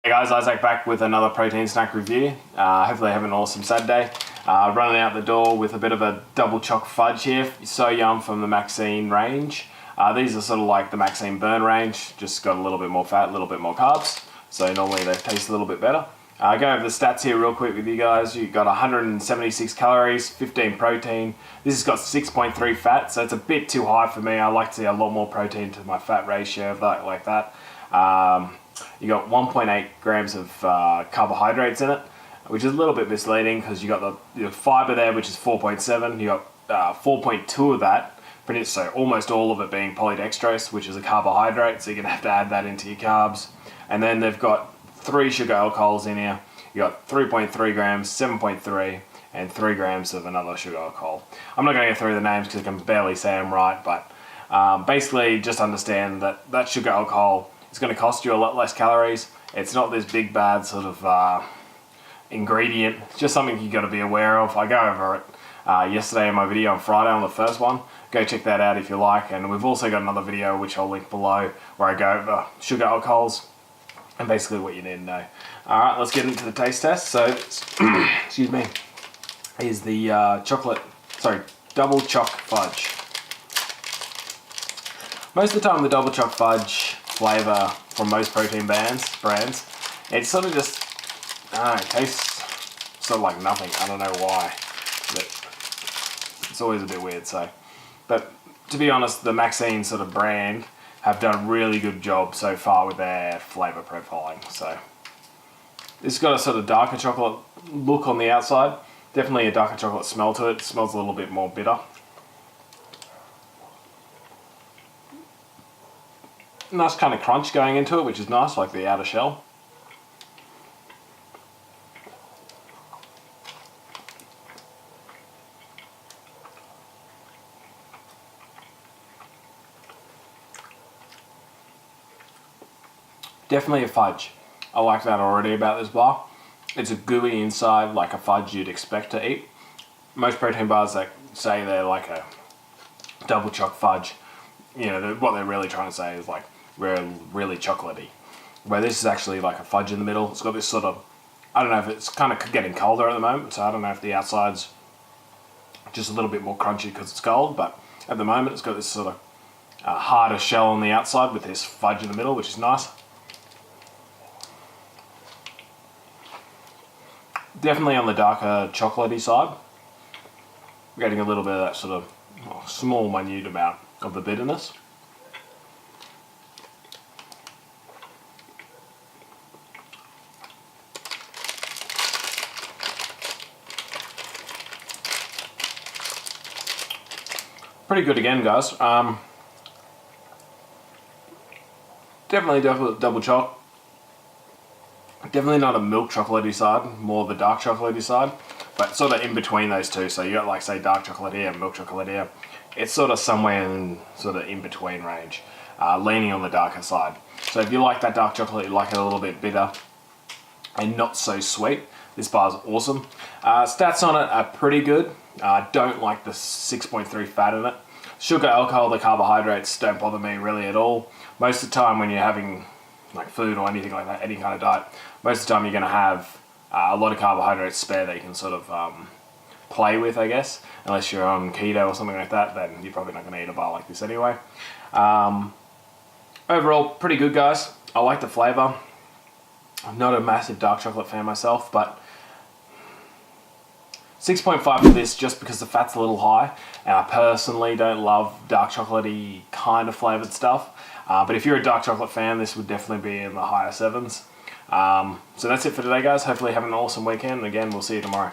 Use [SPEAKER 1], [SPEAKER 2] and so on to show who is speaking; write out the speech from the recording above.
[SPEAKER 1] Hey guys, Isaac back with another protein snack review. Hopefully have an awesome Saturday. Running out the door with a bit of a double choc fudge here. So yum from the Maxine range. These are sort of like the Maxine burn range, just got a little bit more fat, a little bit more carbs. So normally they taste a little bit better. Go over the stats here real quick with you guys. You've got 176 calories, 15 protein. This has got 6.3 fat, so it's a bit too high for me. I like to see a lot more protein to my fat ratio of that, like that. You got 1.8 grams of carbohydrates in it, which is a little bit misleading because you got the fiber there, which is 4.7. You got 4.2 of that, so almost all of it being polydextrose, which is a carbohydrate. So you're gonna have to add that into your carbs. And then they've got 3 sugar alcohols in here. You got 3.3 grams, 7.3, and 3 grams of another sugar alcohol. I'm not going to go through the names because I can barely say them right, but basically just understand that that sugar alcohol is going to cost you a lot less calories. It's not this big bad sort of ingredient. It's just something you got to be aware of. I go over it yesterday in my video on Friday on the first one. Go check that out if you like. And we've also got another video which I'll link below where I go over sugar alcohols and basically what you need to know. Alright, let's get into the taste test. So, excuse me, is the double choc fudge. Most of the time the double choc fudge flavour from most protein brands, it's sort of just, it tastes sort of like nothing. I don't know why, but it's always a bit weird. So, but to be honest, the Maxine sort of brand have done a really good job so far with their flavour profiling. So it's got a sort of darker chocolate look on the outside. Definitely a darker chocolate smell to it. It smells a little bit more bitter. Nice kind of crunch going into it, which is nice, like the outer shell. Definitely a fudge. I like that already about this bar. It's a gooey inside, like a fudge you'd expect to eat. Most protein bars that say they're like a double choc fudge, you know, what they're really trying to say is like really chocolatey. Where this is actually like a fudge in the middle. It's got this sort of, I don't know if it's kind of getting colder at the moment, so I don't know if the outside's just a little bit more crunchy because it's cold, but at the moment it's got this sort of harder shell on the outside with this fudge in the middle, which is nice. Definitely on the darker chocolatey side. We're getting a little bit of that sort of small, minute amount of the bitterness. Pretty good again, guys. Definitely double choc. Definitely not a milk chocolatey side, more the dark chocolatey side, but sort of in between those two. So you got like say dark chocolate here, milk chocolate here. It's sort of somewhere in sort of in between range, leaning on the darker side. So if you like that dark chocolate, you like it a little bit bitter and not so sweet, this bar's awesome. Stats on it are pretty good. I don't like the 6.3 fat in it. Sugar, alcohol, the carbohydrates don't bother me really at all. Most of the time when you're having like food or anything like that, any kind of diet, most of the time you're going to have a lot of carbohydrates spare that you can sort of play with, I guess. Unless you're on keto or something like that, then you're probably not going to eat a bar like this anyway. Overall, pretty good, guys. I like the flavour. I'm not a massive dark chocolate fan myself, but 6.5 for this just because the fat's a little high, and I personally don't love dark chocolatey kind of flavoured stuff. But if you're a dark chocolate fan, this would definitely be in the higher 7s. So that's it for today, guys. Hopefully have an awesome weekend, and again, we'll see you tomorrow.